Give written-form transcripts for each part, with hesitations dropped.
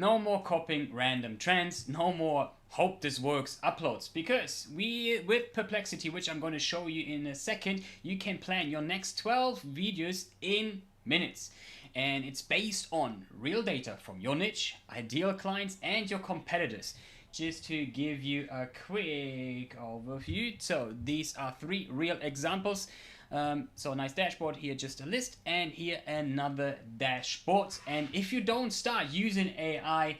No more copying random trends, no more hope this works uploads, because with Perplexity, which I'm going to show you in a second, you can plan your next 12 videos in minutes. And it's based on real data from your niche, ideal clients, and your competitors. Just to give you a quick overview, so these are 3 real examples. So a nice dashboard here, just a list, and here another dashboard. And if you don't start using AI,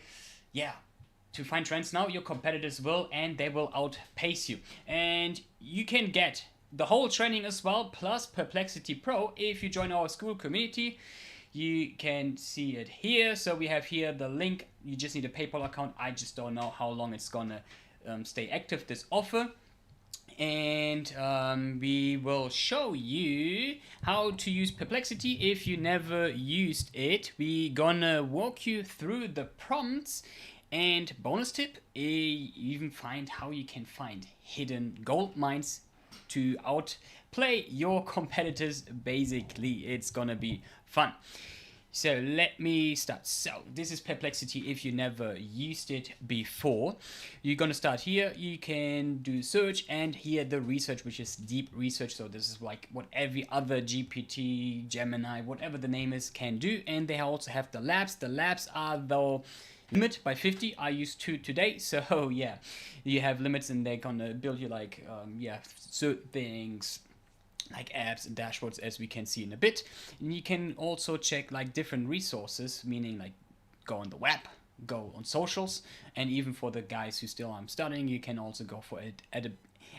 to find trends now, your competitors will, and they will outpace you. And you can get the whole training as well, plus Perplexity Pro, if you join our school community. You can see it here. So we have here the link. You just need a PayPal account. I just don't know how long it's gonna stay active, this offer. And we will show you how to use Perplexity if you never used it. We're gonna walk you through the prompts, and bonus tip, even find how you can find hidden gold mines to outplay your competitors. Basically, it's gonna be fun. So let me start. So this is Perplexity if you never used it before. You're gonna start here. You can do search, and here the research, which is deep research. So this is like what every other GPT, Gemini, whatever the name is, can do. And they also have the labs. The labs are though limit by 50. I used 2 today, so yeah, you have limits, and they're gonna build you like certain things like apps and dashboards, as we can see in a bit. And you can also check like different resources, meaning like go on the web, go on socials, and even for the guys who still are studying, you can also go for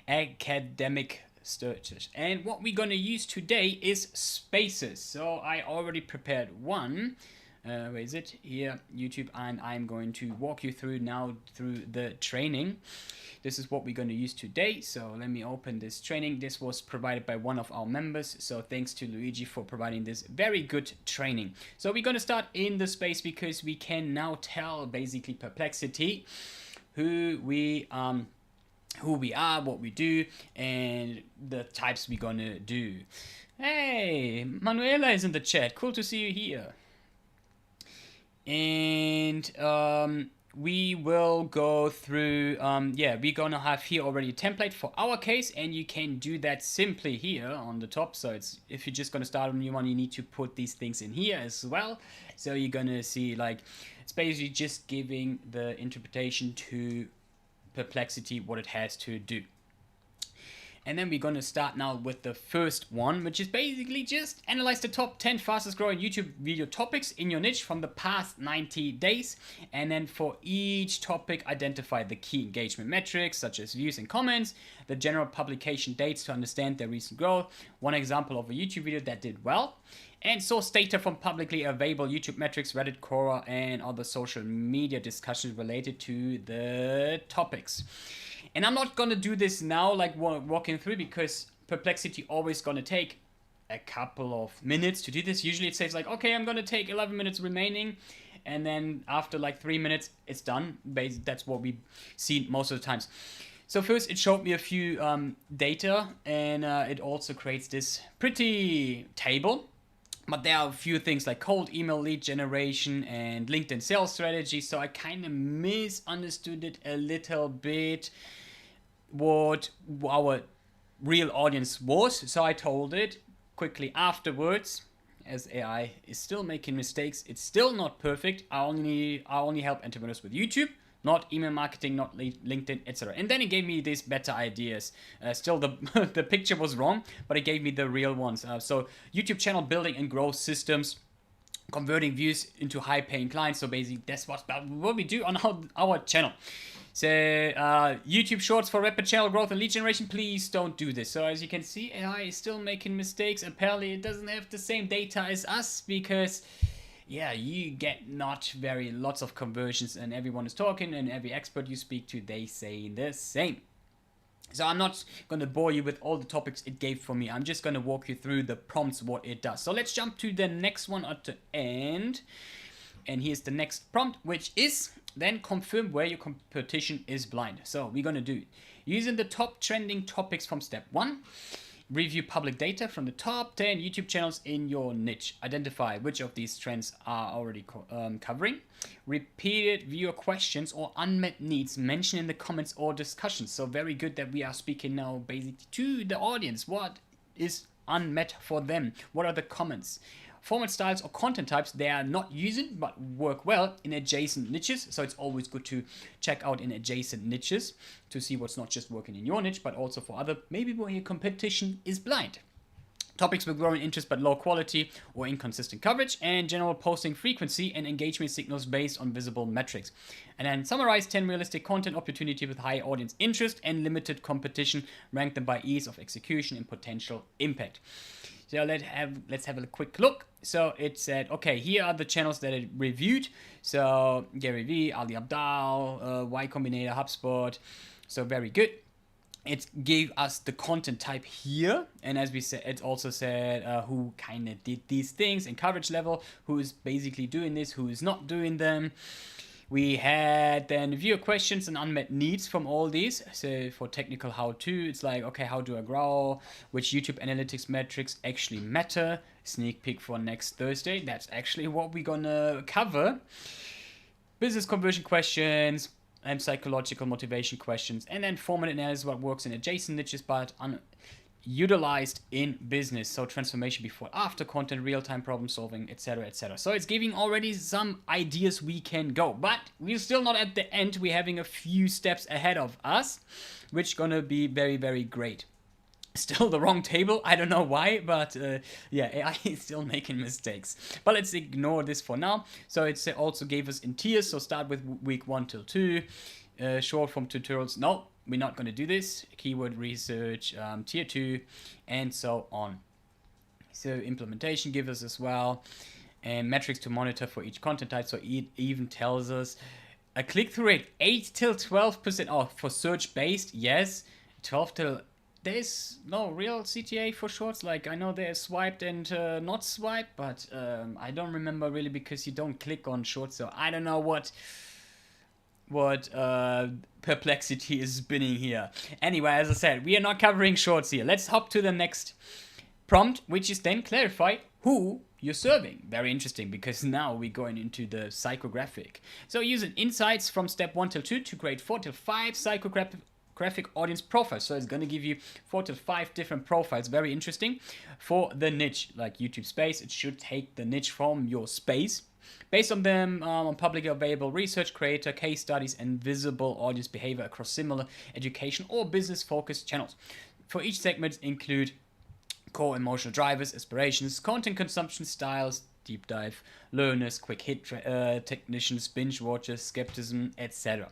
academic searches. And what we're gonna use today is spaces. So I already prepared one. Where is it? Here, YouTube, and I'm going to walk you through now through the training. This is what we're going to use today. So let me open this training. This was provided by one of our members. So thanks to Luigi for providing this very good training. So we're going to start in the space, because we can now tell basically Perplexity who we are, what we do, and the types we're going to do. Hey, Manuela is in the chat. Cool to see you here. And we will go through, we're gonna have here already a template for our case, and you can do that simply here on the top. So it's, if you're just gonna start a new one, you need to put these things in here as well. So you're gonna see like, it's basically just giving the interpretation to Perplexity what it has to do. And then we're going to start now with the first one, which is basically just analyze the top 10 fastest growing YouTube video topics in your niche from the past 90 days. And then for each topic, identify the key engagement metrics, such as views and comments, the general publication dates to understand their recent growth, one example of a YouTube video that did well, and source data from publicly available YouTube metrics, Reddit, Quora, and other social media discussions related to the topics. And I'm not gonna do this now, like walking through, because Perplexity always gonna take a couple of minutes to do this. Usually it says like, okay, I'm gonna take 11 minutes remaining, and then after like 3 minutes, it's done. Basically, that's what we see most of the times. So first, it showed me a few data, and it also creates this pretty table. But there are a few things like cold email lead generation and LinkedIn sales strategy. So I kind of misunderstood it a little bit, what our real audience was. So I told it quickly afterwards, as AI is still making mistakes. It's still not perfect. I only help entrepreneurs with YouTube, not email marketing, not LinkedIn, etc. And then it gave me these better ideas. Still, the picture was wrong, but it gave me the real ones. So YouTube channel building and growth systems, converting views into high-paying clients. So basically, that's what we do on our channel. So YouTube Shorts for rapid channel growth and lead generation. Please don't do this. So as you can see, AI is still making mistakes. Apparently, it doesn't have the same data as us, because yeah, you get not lots of conversions, and everyone is talking, and every expert you speak to, they say the same. So I'm not going to bore you with all the topics it gave for me. I'm just going to walk you through the prompts, what it does. So let's jump to the next one at the end. And here's the next prompt, which is then confirm where your competition is blind. So we're going to do using the top trending topics from step 1. review public data from the top 10 YouTube channels in your niche. Identify which of these trends are already covering. Repeated viewer questions or unmet needs mentioned in the comments or discussions. So very good that we are speaking now basically to the audience. What is unmet for them? What are the comments? Format styles or content types they are not using but work well in adjacent niches. So it's always good to check out in adjacent niches to see what's not just working in your niche but also for other, maybe where your competition is blind. Topics with growing interest but low quality or inconsistent coverage, and general posting frequency and engagement signals based on visible metrics. And then summarize 10 realistic content opportunity with high audience interest and limited competition. Rank them by ease of execution and potential impact. So let's have a quick look. So it said, okay, here are the channels that it reviewed. So Gary Vee, Ali Abdaal, Y Combinator, HubSpot. So very good. It gave us the content type here, and as we said, it also said who kind of did these things and coverage level, who is basically doing this, who is not doing them. We had then viewer questions and unmet needs from all these. So for technical how-to, it's like, okay, how do I grow? Which YouTube analytics metrics actually matter? Sneak peek for next Thursday. That's actually what we're gonna cover. Business conversion questions and psychological motivation questions, and then format analysis, what works in adjacent niches but utilized in business. So transformation before after content, real-time problem solving, etc, etc. So it's giving already some ideas we can go, but we're still not at the end. We're having a few steps ahead of us, which gonna be very, very great. Still the wrong table, I don't know why, but yeah, AI is still making mistakes. But let's ignore this for now. So it also gave us in tiers, so start with week 1 till 2, short form tutorials, no, we're not going to do this, keyword research, tier 2, and so on. So implementation gives us as well, and metrics to monitor for each content type, so it even tells us a click-through rate 8 till 12%, oh, for search-based, yes, 12 till... There's no real CTA for shorts. Like, I know there's swiped and not swiped, but I don't remember really because you don't click on shorts. So I don't know what Perplexity is spinning here. Anyway, as I said, we are not covering shorts here. Let's hop to the next prompt, which is then clarify who you're serving. Very interesting, because now we're going into the psychographic. So using insights from step 1 till 2 to create 4 till 5 psychographic audience profiles. So it's going to give you 4 to 5 different profiles. Very interesting for the niche, like YouTube space. It should take the niche from your space based on them on publicly available research, creator case studies, and visible audience behavior across similar education or business focused channels. For each segment include core emotional drivers, aspirations, content consumption styles, deep dive learners, quick hit technicians, binge watchers, skepticism, etc.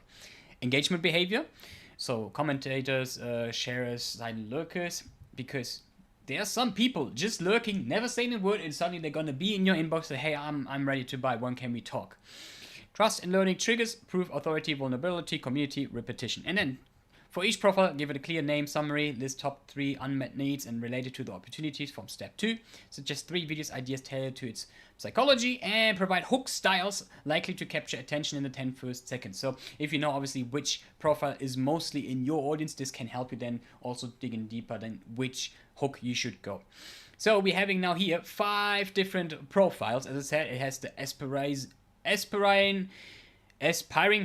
Engagement behavior. So commentators, sharers, silent lurkers, because there are some people just lurking, never saying a word, and suddenly they're gonna be in your inbox, say, hey, I'm ready to buy, when can we talk? Trust and learning triggers, proof, authority, vulnerability, community, repetition. And then for each profile, give it a clear name, summary, list top 3 unmet needs and related to the opportunities from step 2. Suggest 3 videos ideas tailored to its psychology, and provide hook styles likely to capture attention in the 10 first seconds. So if you know obviously which profile is mostly in your audience, this can help you then also digging deeper than which hook you should go. So we're having now here 5 different profiles. As I said, it has the aspiring,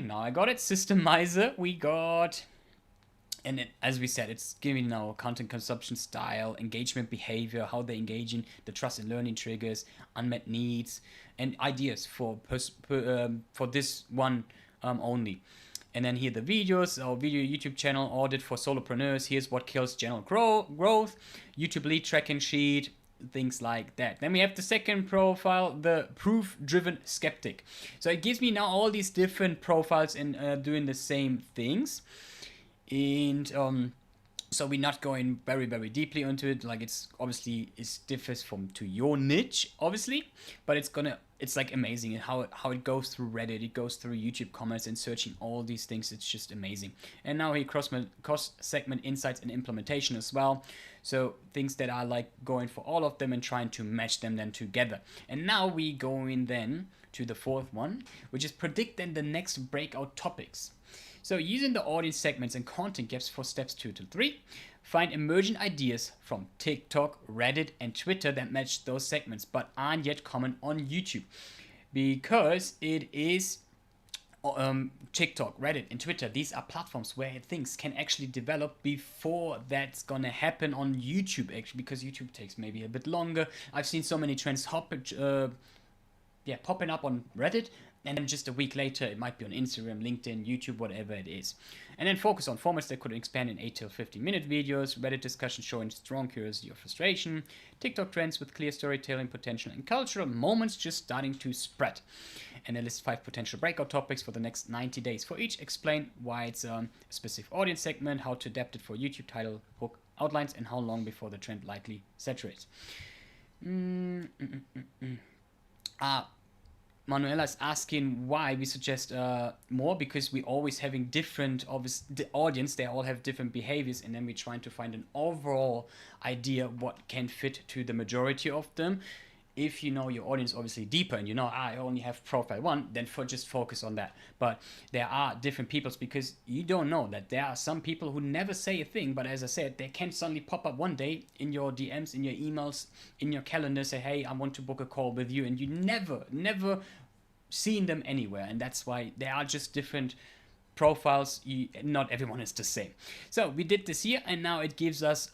now I got it, systemizer, we got... And it, as we said, it's giving now content consumption style, engagement behavior, how they engage in the trust and learning triggers, unmet needs, and ideas for this one only. And then here the videos, our video YouTube channel audit for solopreneurs. Here's what kills channel growth, YouTube lead tracking sheet, things like that. Then we have the second profile, the proof-driven skeptic. So it gives me now all these different profiles in doing the same things. And so we're not going very, very deeply into it. Like, it's obviously, it differs to your niche, obviously, but it's like amazing how it goes through Reddit, it goes through YouTube comments and searching all these things. It's just amazing. And now here cross segment insights and implementation as well. So things that are like going for all of them and trying to match them then together. And now we go in then to the fourth one, which is predict then the next breakout topics. So using the audience segments and content gaps for steps 2 to 3, Find emergent ideas from TikTok, Reddit, and Twitter that match those segments but aren't yet common on YouTube. Because it is TikTok, Reddit, and Twitter, these are platforms where things can actually develop before that's gonna happen on YouTube, actually, because YouTube takes maybe a bit longer. I've seen so many trends popping up on Reddit, and then just a week later it might be on Instagram, LinkedIn, YouTube, whatever it is. And then focus on formats that could expand in 8 to 15-minute videos, Reddit discussions showing strong curiosity or frustration, TikTok trends with clear storytelling potential, and cultural moments just starting to spread. And then list 5 potential breakout topics for the next 90 days. For each, explain why it's a specific audience segment, how to adapt it for YouTube, title, hook, outlines, and how long before the trend likely saturates. Manuela is asking why we suggest more, because we always having different the audience, they all have different behaviors, and then we're trying to find an overall idea what can fit to the majority of them. If you know your audience obviously deeper and you know I only have profile 1, then just focus on that. But there are different peoples, because you don't know that there are some people who never say a thing, but as I said, they can suddenly pop up one day in your DMs, in your emails, in your calendar, say, hey, I want to book a call with you, and you never seen them anywhere. And that's why they are just different profiles. Not everyone is the same. So we did this here, and now it gives us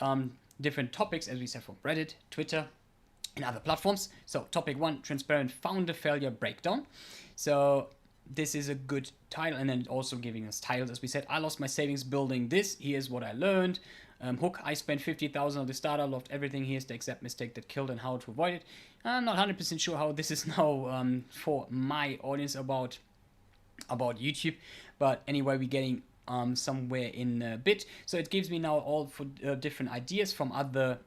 different topics, as we said, from Reddit, Twitter, and other platforms. So topic 1, transparent founder failure breakdown. So this is a good title, and then also giving us titles, as we said. I lost my savings building this, here's what I learned. Hook, I spent 50,000 on the startup, loved everything, here's the exact mistake that killed and how to avoid it. I'm not 100% sure how this is now for my audience about YouTube, but anyway, we're getting somewhere in a bit. So it gives me now all for different ideas from other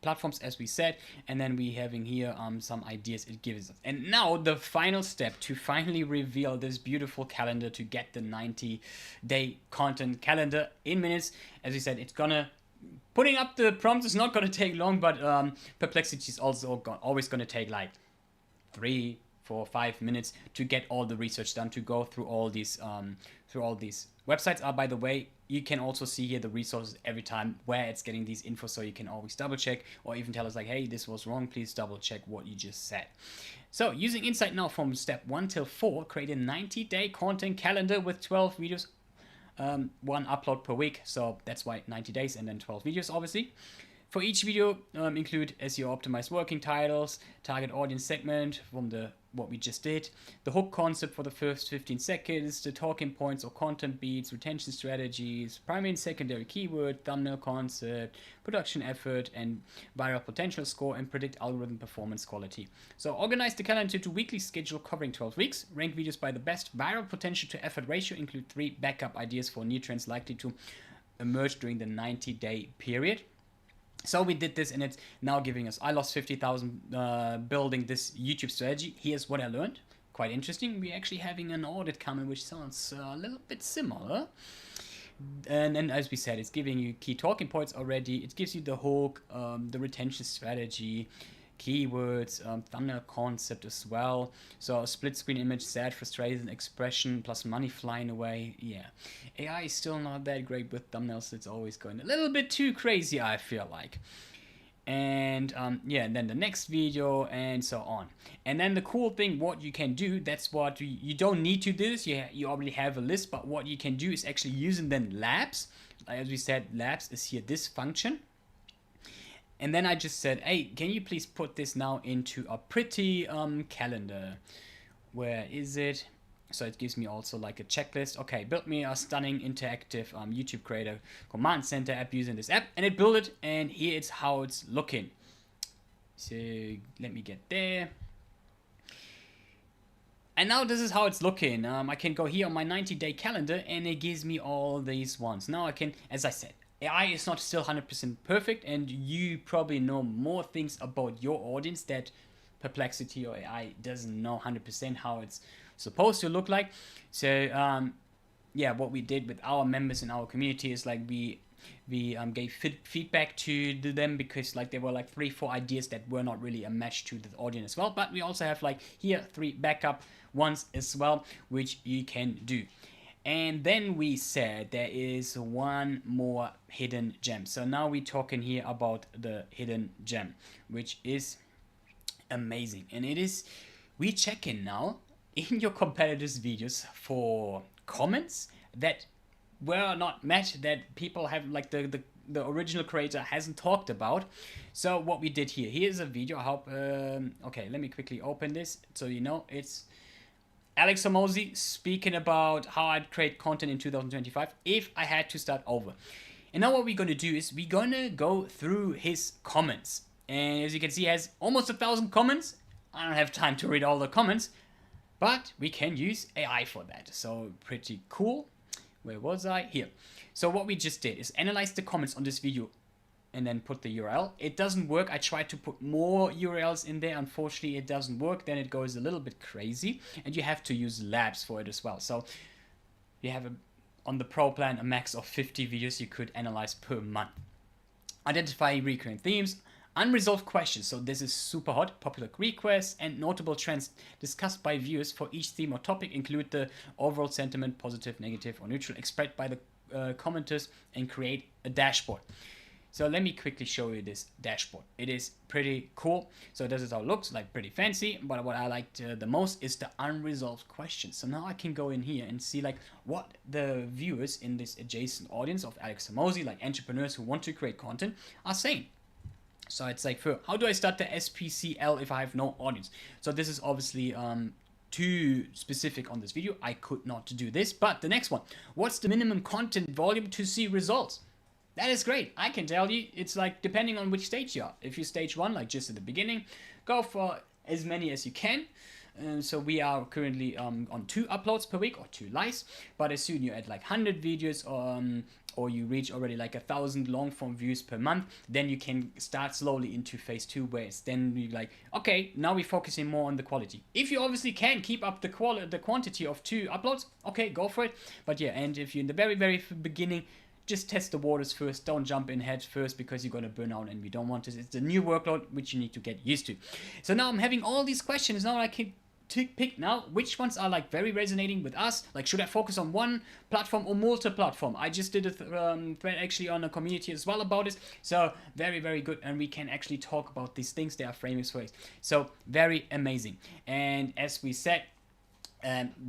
platforms, as we said, and then we having here some ideas it gives us. And now the final step to finally reveal this beautiful calendar, to get the 90-day content calendar in minutes. As we said, it's gonna putting up the prompts is not gonna take long, but Perplexity is also always gonna take like 3, 4, 5 minutes to get all the research done, to go through all these websites. Are, by the way, you can also see here the resources every time where it's getting these info, so you can always double check, or even tell us like, hey, this was wrong, please double check what you just said. So using Insight now, from step 1 till 4, create a 90-day content calendar with 12 videos, 1 upload per week. So that's why 90 days and then 12 videos, obviously. For each video, include SEO optimized working titles, target audience segment from what we just did, the hook concept for the first 15 seconds, the talking points or content beats, retention strategies, primary and secondary keyword, thumbnail concept, production effort, and viral potential score, and predict algorithm performance quality. So organize the calendar into weekly schedule covering 12 weeks. Rank videos by the best viral potential to effort ratio. Include 3 backup ideas for new trends likely to emerge during the 90-day period. So we did this, and it's now giving us, I lost 50,000 building this YouTube strategy. Here's what I learned. Quite interesting. We're actually having an audit coming, which sounds a little bit similar. And then, as we said, it's giving you key talking points already. It gives you the hook, the retention strategy, keywords, thumbnail concept as well. So split screen image, sad, frustrated, expression, plus money flying away. Yeah, AI is still not that great with thumbnails. It's always going a little bit too crazy, I feel like. And yeah, and then the next video, and so on. And then the cool thing, what you can do, that's what you don't need to do this. You already have a list, but what you can do is actually using then labs. As we said, labs is here this function. And then I just said, hey, can you please put this now into a pretty calendar? Where is it? So it gives me also like a checklist. Okay, build me a stunning interactive YouTube creator command center app using this app. And it built it, and here it's how it's looking. So let me get there. And now this is how it's looking. I can go here on my 90-day calendar, and it gives me all these ones. Now I can, as I said, AI is not still 100% perfect, and you probably know more things about your audience that Perplexity or AI doesn't know 100% how it's supposed to look like. So yeah, what we did with our members in our community is like we gave feedback to them, because like there were like 3-4 ideas that were not really a match to the audience as well. But we also have like here 3 backup ones as well, which you can do. And then we said there is one more hidden gem. So now we're talking here about the hidden gem, which is amazing. And it is, we checking now in your competitors' videos for comments that were not met, that people have, like the original creator hasn't talked about. So what we did here, here's a video. I hope, okay, let me quickly open this so you know. It's Alex Hormozi speaking about how I'd create content in 2025 if I had to start over. And now what we're going to do is we're going to go through his comments. And as you can see, he has almost 1,000 comments. I don't have time to read all the comments, but we can use AI for that. So pretty cool. Where was I? Here. So what we just did is analyze the comments on this video and then put the URL. It doesn't work. I tried to put more URLs in there. Unfortunately, it doesn't work. Then it goes a little bit crazy, and you have to use labs for it as well. So you have on the pro plan a max of 50 videos you could analyze per month. Identify recurring themes, unresolved questions. So this is super hot. Popular requests and notable trends discussed by viewers for each theme or topic include the overall sentiment, positive, negative, or neutral, expressed by the commenters, and create a dashboard. So let me quickly show you this dashboard. It is pretty cool. So this is how it looks, like pretty fancy. But what I liked the most is the unresolved questions. So now I can go in here and see like what the viewers in this adjacent audience of Alex Hormozi, like entrepreneurs who want to create content, are saying. So it's like, for how do I start the SPCL if I have no audience? So this is obviously too specific on this video. I could not do this. But the next one, what's the minimum content volume to see results? That is great. I can tell you, it's like depending on which stage you are. If you're stage 1, like just at the beginning, go for as many as you can. So we are currently on 2 uploads per week, or 2 likes. But as soon you add like 100 videos, or you reach already like 1,000 long form views per month, then you can start slowly into phase 2, where it's then we like, okay, now we're focusing more on the quality. If you obviously can keep up the quantity of 2 uploads, okay, go for it. But yeah, and if you're in the very beginning, just test the waters first. Don't jump in head first, because you're gonna burn out, and we don't want this. It's a new workload which you need to get used to. So now I'm having all these questions. Now I can pick now which ones are like very resonating with us. Like, should I focus on one platform or multi-platform? I just did a thread actually on a community as well about it. So very good, and we can actually talk about these things. There are frameworks for it. So very amazing. And as we said,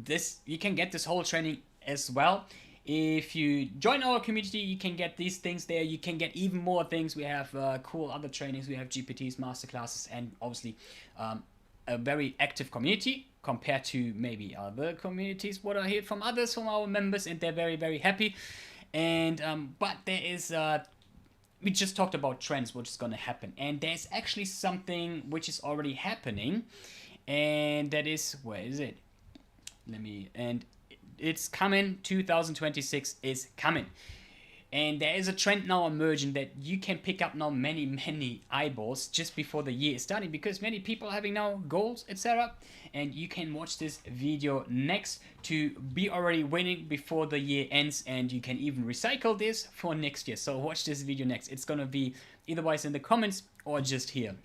this you can get this whole training as well. If you join our community, you can get these things there. You can get even more things. We have cool other trainings. We have GPTs, masterclasses, and obviously a very active community compared to maybe other communities what I hear from others, from our members, and they're very happy. And but there is we just talked about trends, which is going to happen, and there's actually something which is already happening, and that is, where is it? It's coming. 2026 is coming. And there is a trend now emerging that you can pick up now many eyeballs just before the year is starting, because many people are having now goals, etc. And you can watch this video next to be already winning before the year ends, and you can even recycle this for next year. So watch this video next. It's gonna be eitherwise in the comments or just here.